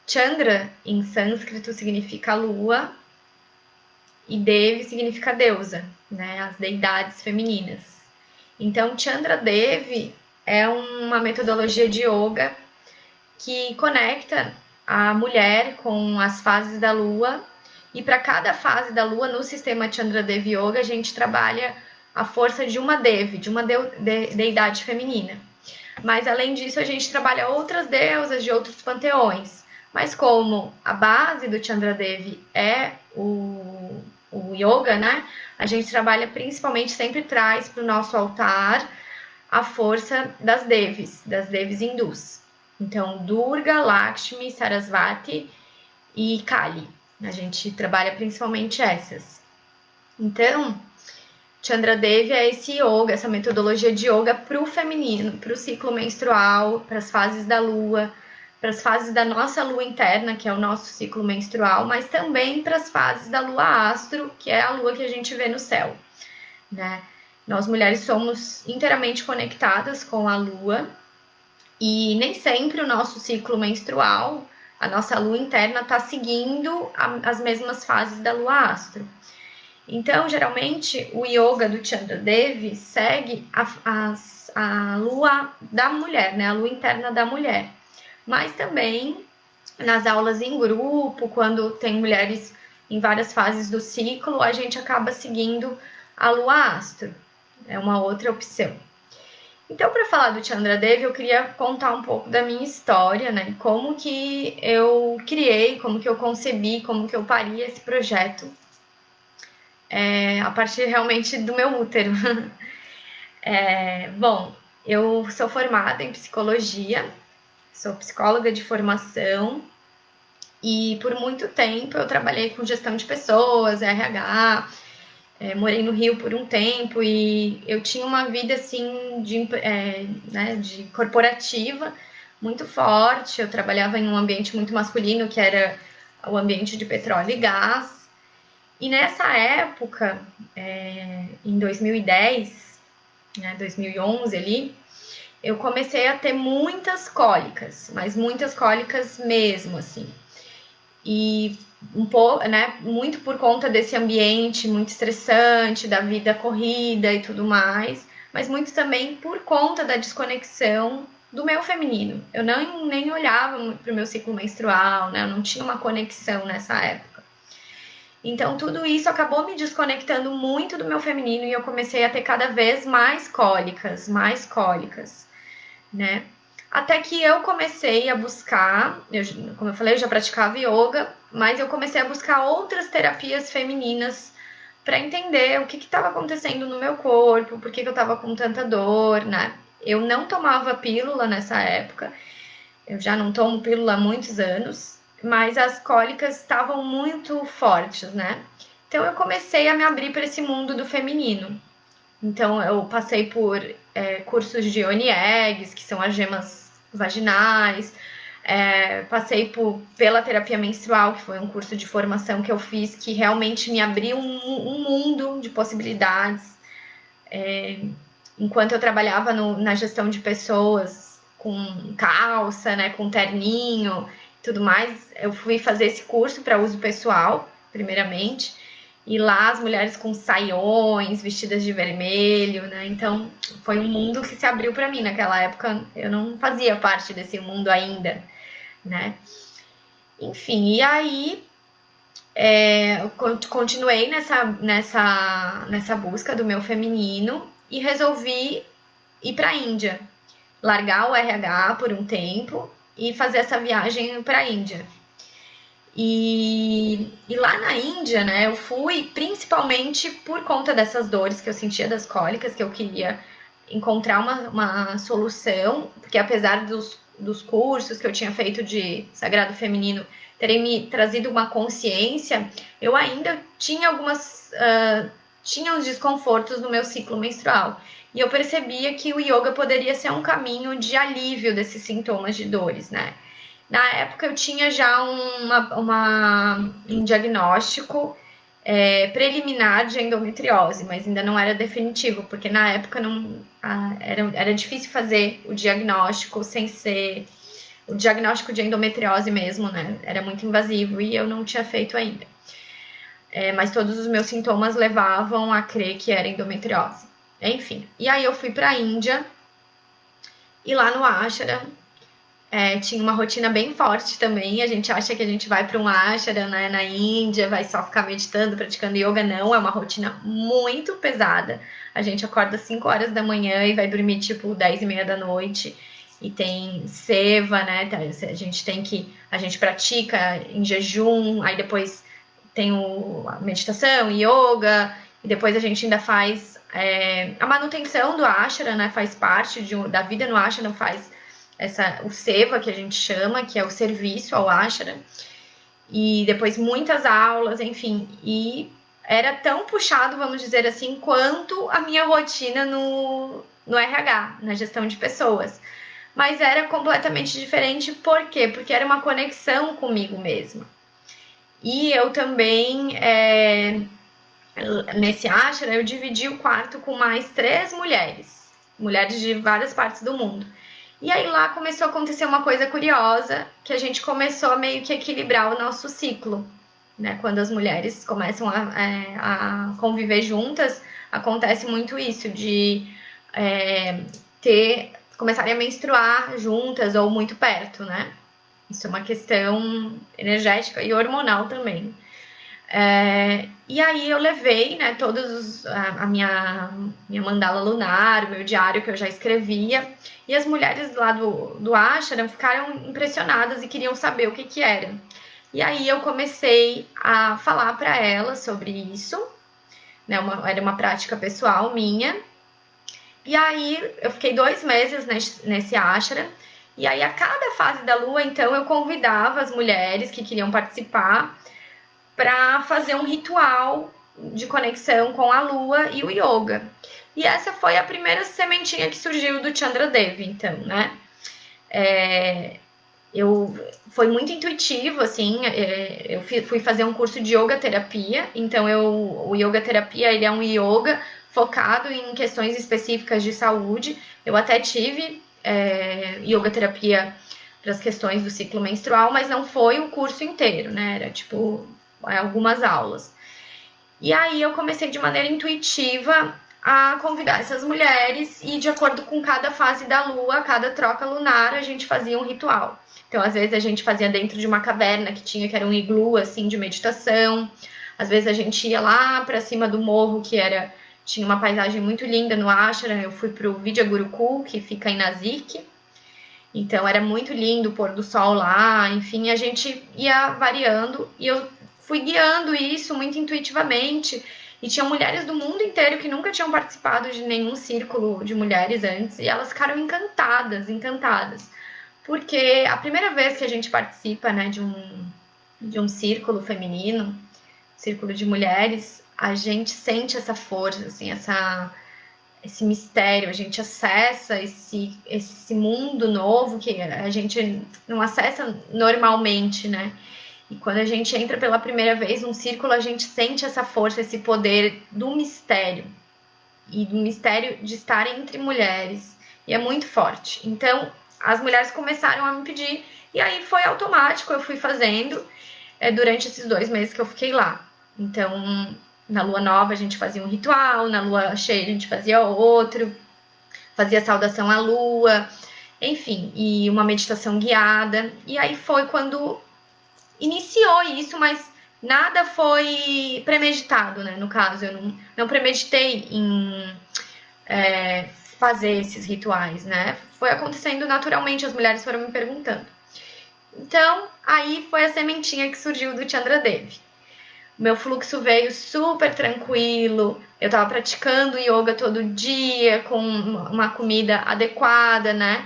Chandra, em sânscrito, significa lua e Devi significa deusa, né? As deidades femininas. Então, Chandra Devi é uma metodologia de yoga que conecta a mulher com as fases da lua. E para cada fase da lua, no sistema Chandra Devi Yoga, a gente trabalha a força de uma Devi, de uma deidade feminina. Mas além disso, a gente trabalha outras deusas de outros panteões. Mas como a base do Chandra Devi é o yoga, né? A gente trabalha principalmente, sempre traz para o nosso altar a força das devis hindus. Então, Durga, Lakshmi, Sarasvati e Kali. A gente trabalha principalmente essas. Então, Chandra Devi é esse yoga, essa metodologia de yoga para o feminino, para o ciclo menstrual, para as fases da lua, para as fases da nossa lua interna, que é o nosso ciclo menstrual, mas também para as fases da lua astro, que é a lua que a gente vê no céu, né? Nós mulheres somos inteiramente conectadas com a lua e nem sempre o nosso ciclo menstrual, a nossa lua interna, está seguindo as mesmas fases da lua astro. Então, geralmente, o yoga do Chandra Devi segue a lua da mulher, né? A lua interna da mulher. Mas também nas aulas em grupo, quando tem mulheres em várias fases do ciclo, a gente acaba seguindo a lua astro. É uma outra opção. Então, para falar do Chandra Devi, eu queria contar um pouco da minha história, né? Como que eu criei, como que eu concebi, como que eu pari esse projeto a partir realmente do meu útero. Bom, eu sou formada em psicologia, sou psicóloga de formação e por muito tempo eu trabalhei com gestão de pessoas, RH, morei no Rio por um tempo e eu tinha uma vida assim de corporativa muito forte. Eu trabalhava em um ambiente muito masculino, que era o ambiente de petróleo e gás. E nessa época, em 2010, 2011 ali, eu comecei a ter muitas cólicas, mas muitas cólicas mesmo, assim. E um pouco, né, muito por conta desse ambiente muito estressante, da vida corrida e tudo mais, mas muito também por conta da desconexão do meu feminino. Eu nem olhava para o meu ciclo menstrual, né? Eu não tinha uma conexão nessa época. Então, tudo isso acabou me desconectando muito do meu feminino e eu comecei a ter cada vez mais cólicas, né? Até que eu comecei a buscar, como eu falei, eu já praticava yoga, mas eu comecei a buscar outras terapias femininas para entender o que estava acontecendo no meu corpo, por que eu estava com tanta dor, né? Eu não tomava pílula nessa época, eu já não tomo pílula há muitos anos, mas as cólicas estavam muito fortes, né? Então eu comecei a me abrir para esse mundo do feminino. Então eu passei por cursos de Yoni Eggs, que são as gemas vaginais, passei pela terapia menstrual, que foi um curso de formação que eu fiz, que realmente me abriu um mundo de possibilidades. Enquanto eu trabalhava na gestão de pessoas com calça, né, com terninho e tudo mais, eu fui fazer esse curso para uso pessoal, primeiramente. E lá as mulheres com saiões, vestidas de vermelho, né? Então foi um mundo que se abriu para mim naquela época. Eu não fazia parte desse mundo ainda, né? Enfim, e aí eu continuei nessa busca do meu feminino e resolvi ir para a Índia, largar o RH por um tempo e fazer essa viagem para a Índia. E lá na Índia, né, eu fui principalmente por conta dessas dores que eu sentia das cólicas, que eu queria encontrar uma solução, porque apesar dos cursos que eu tinha feito de Sagrado Feminino terem me trazido uma consciência, eu ainda tinha tinha uns desconfortos no meu ciclo menstrual. E eu percebia que o yoga poderia ser um caminho de alívio desses sintomas de dores, né? Na época eu tinha já um diagnóstico preliminar de endometriose, mas ainda não era definitivo, porque na época era difícil fazer o diagnóstico sem ser o diagnóstico de endometriose mesmo, né? Era muito invasivo e eu não tinha feito ainda. Mas todos os meus sintomas levavam a crer que era endometriose. Enfim, e aí eu fui para a Índia e lá no ashram tinha uma rotina bem forte também. A gente acha que a gente vai para um ashram, né, na Índia, vai só ficar meditando, praticando yoga. Não, é uma rotina muito pesada. A gente acorda às 5 horas da manhã e vai dormir tipo 10 e meia da noite. E tem seva, né? A gente pratica em jejum, aí depois tem a meditação, yoga, e depois a gente ainda faz a manutenção do ashram, né? Faz parte da vida no ashram, faz o seva, que a gente chama, que é o serviço ao ashram, e depois muitas aulas, enfim, e era tão puxado, vamos dizer assim, quanto a minha rotina no RH, na gestão de pessoas. Mas era completamente diferente, por quê? Porque era uma conexão comigo mesma. E eu também, nesse ashram, eu dividi o quarto com mais 3 mulheres de várias partes do mundo. E aí lá começou a acontecer uma coisa curiosa, que a gente começou a meio que equilibrar o nosso ciclo, né? Quando as mulheres começam a conviver juntas, acontece muito isso, de começarem a menstruar juntas ou muito perto, né? Isso é uma questão energética e hormonal também. E aí eu levei, né, a minha mandala lunar, o meu diário que eu já escrevia, e as mulheres lá do ashram ficaram impressionadas e queriam saber o que era. E aí eu comecei a falar para elas sobre isso, né, era uma prática pessoal minha. E aí eu fiquei 2 meses nesse ashram, e aí a cada fase da lua, então, eu convidava as mulheres que queriam participar para fazer um ritual de conexão com a lua e o yoga. E essa foi a primeira sementinha que surgiu do Chandra Devi, então, né? Foi muito intuitivo, assim, eu fui fazer um curso de yoga terapia, então o yoga terapia, ele é um yoga focado em questões específicas de saúde. Eu até tive yoga terapia para as questões do ciclo menstrual, mas não foi o curso inteiro, né? Era tipo algumas aulas. E aí eu comecei de maneira intuitiva a convidar essas mulheres e de acordo com cada fase da lua, cada troca lunar, a gente fazia um ritual. Então, às vezes a gente fazia dentro de uma caverna que era um iglu assim de meditação. Às vezes a gente ia lá para cima do morro tinha uma paisagem muito linda no ashram. Eu fui pro Vidya Gurukul, que fica em Nasik. Então era muito lindo o pôr do sol lá, enfim, a gente ia variando e eu fui guiando isso muito intuitivamente. E tinha mulheres do mundo inteiro que nunca tinham participado de nenhum círculo de mulheres antes, e elas ficaram encantadas, encantadas. Porque a primeira vez que a gente participa, né, de um círculo feminino, círculo de mulheres, a gente sente essa força, assim, esse mistério, a gente acessa esse mundo novo que a gente não acessa normalmente, né? E quando a gente entra pela primeira vez num círculo, a gente sente essa força, esse poder do mistério. E do mistério de estar entre mulheres. E é muito forte. Então, as mulheres começaram a me pedir. E aí foi automático, eu fui fazendo durante esses 2 meses que eu fiquei lá. Então, na lua nova a gente fazia um ritual, na lua cheia a gente fazia outro, fazia saudação à lua, enfim, e uma meditação guiada. E aí foi quando iniciou isso, mas nada foi premeditado, né? No caso, eu não premeditei em fazer esses rituais, né? Foi acontecendo naturalmente, as mulheres foram me perguntando. Então, aí foi a sementinha que surgiu do Chandra Devi. Meu fluxo veio super tranquilo, eu tava praticando yoga todo dia, com uma comida adequada, né?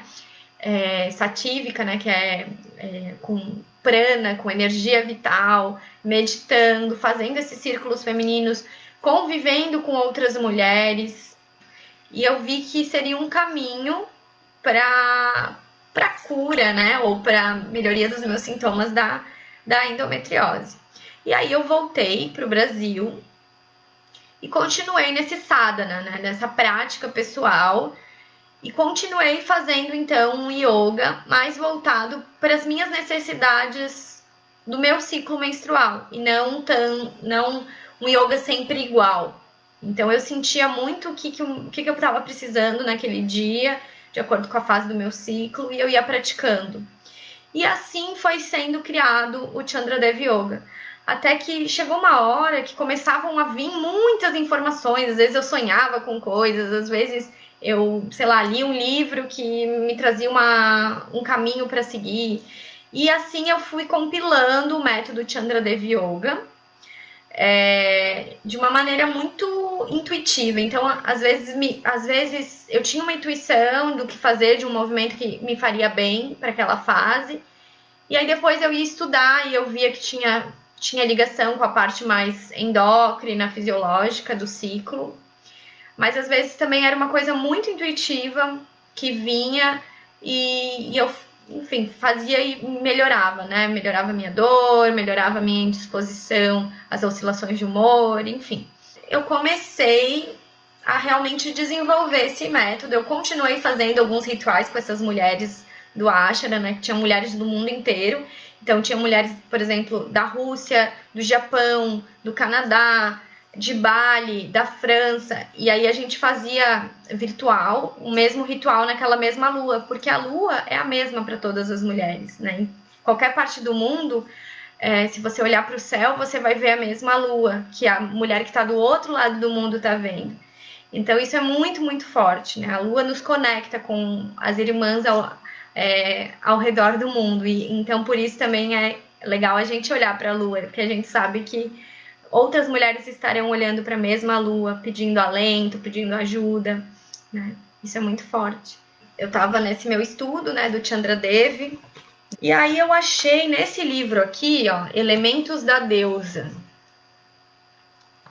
Satívica, né? Que com prana, com energia vital, meditando, fazendo esses círculos femininos, convivendo com outras mulheres. E eu vi que seria um caminho para cura, né? Ou para melhoria dos meus sintomas da endometriose. E aí eu voltei para o Brasil e continuei nesse sadhana, né? Nessa prática pessoal. E continuei fazendo então um yoga mais voltado para as minhas necessidades do meu ciclo menstrual e não um yoga sempre igual. Então eu sentia muito o que eu estava precisando naquele dia, de acordo com a fase do meu ciclo, e eu ia praticando. E assim foi sendo criado o Chandra Dev Yoga. Até que chegou uma hora que começavam a vir muitas informações, às vezes eu sonhava com coisas, às vezes eu, sei lá, li um livro que me trazia um caminho para seguir. E assim eu fui compilando o método Chandra Dev Yoga de uma maneira muito intuitiva. Então, às vezes eu tinha uma intuição do que fazer, de um movimento que me faria bem para aquela fase. E aí depois eu ia estudar e eu via que tinha ligação com a parte mais endócrina, fisiológica do ciclo. Mas às vezes também era uma coisa muito intuitiva que vinha e eu, enfim, fazia e melhorava, né? Melhorava a minha dor, melhorava a minha indisposição, as oscilações de humor, enfim. Eu comecei a realmente desenvolver esse método. Eu continuei fazendo alguns rituais com essas mulheres do Ashara, né? Que tinham mulheres do mundo inteiro. Então, tinha mulheres, por exemplo, da Rússia, do Japão, do Canadá, de Bali, da França. E aí a gente fazia virtual, o mesmo ritual naquela mesma lua, porque a lua é a mesma para todas as mulheres, né? Em qualquer parte do mundo, se você olhar para o céu, você vai ver a mesma lua que a mulher que está do outro lado do mundo está vendo. Então, isso é muito, muito forte, né? A lua nos conecta com as irmãs ao redor do mundo. E então, por isso também é legal a gente olhar para a lua, porque a gente sabe que outras mulheres estarão olhando para a mesma lua, pedindo alento, pedindo ajuda, né? Isso é muito forte. Eu estava nesse meu estudo, né, do Chandra Dev, e aí eu achei nesse livro aqui, ó, Elementos da Deusa,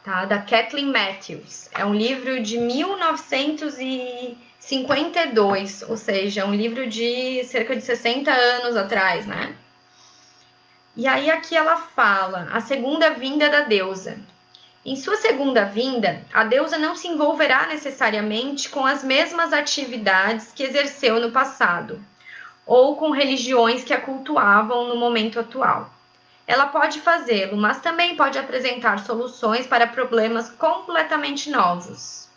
tá? Da Kathleen Matthews. É um livro de 1952, ou seja, um livro de cerca de 60 anos atrás, né? E aí aqui ela fala a segunda vinda da deusa. Em sua segunda vinda, a deusa não se envolverá necessariamente com as mesmas atividades que exerceu no passado, ou com religiões que a cultuavam no momento atual. Ela pode fazê-lo, mas também pode apresentar soluções para problemas completamente novos.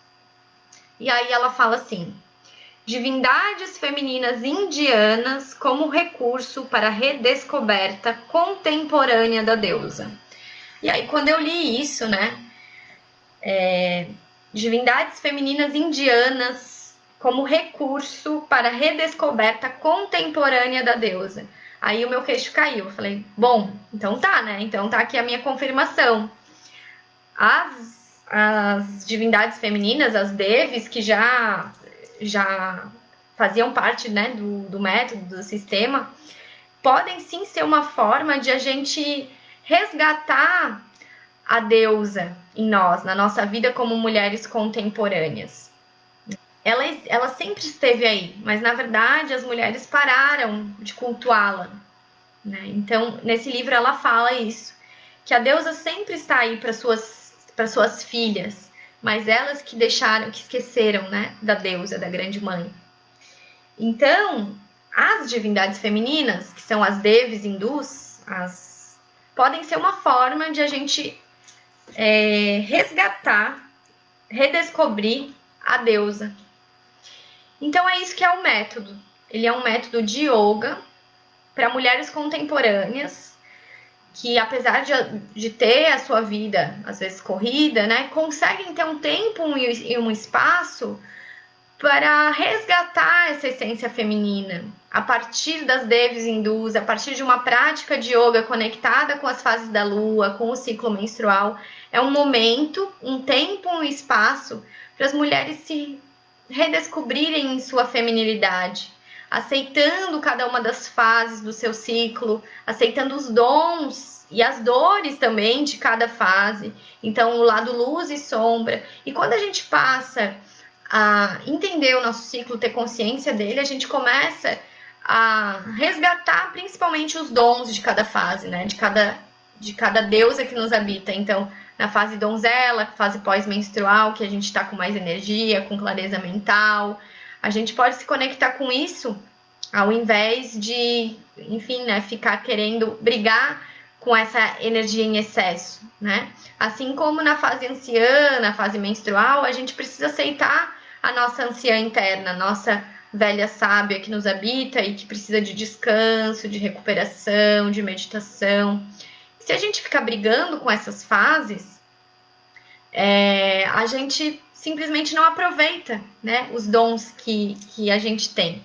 E aí ela fala assim: divindades femininas indianas como recurso para a redescoberta contemporânea da deusa. E aí, quando eu li isso, né? Divindades femininas indianas como recurso para a redescoberta contemporânea da deusa. Aí o meu queixo caiu. Eu falei, bom, então tá, né? Então tá aqui a minha confirmação. As divindades femininas, as devis, que já faziam parte, né, do método, do sistema, podem sim ser uma forma de a gente resgatar a deusa em nós, na nossa vida como mulheres contemporâneas. Ela sempre esteve aí, mas na verdade as mulheres pararam de cultuá-la, né? Então, nesse livro ela fala isso, que a deusa sempre está aí para suas filhas, mas elas que deixaram, que esqueceram, né, da deusa, da grande mãe. Então, as divindades femininas, que são as devis hindus, podem ser uma forma de a gente resgatar, redescobrir a deusa. Então é isso que é o método. Ele é um método de yoga para mulheres contemporâneas que, apesar de ter a sua vida, às vezes corrida, né, conseguem ter um tempo e um espaço para resgatar essa essência feminina a partir das devis hindus, a partir de uma prática de yoga conectada com as fases da lua, com o ciclo menstrual. É um momento, um tempo, um espaço para as mulheres se redescobrirem em sua feminilidade, aceitando cada uma das fases do seu ciclo, aceitando os dons e as dores também de cada fase. Então, o lado luz e sombra. E quando a gente passa a entender o nosso ciclo, ter consciência dele, a gente começa a resgatar principalmente os dons de cada fase, né? De cada deusa que nos habita. Então, na fase donzela, fase pós-menstrual, que a gente está com mais energia, com clareza mental, A gente pode se conectar com isso ao invés de, enfim, né, ficar querendo brigar com essa energia em excesso, né? Assim como na fase anciã, na fase menstrual, a gente precisa aceitar a nossa anciã interna, a nossa velha sábia que nos habita e que precisa de descanso, de recuperação, de meditação. Se a gente ficar brigando com essas fases, a gente simplesmente não aproveita, né, os dons que a gente tem.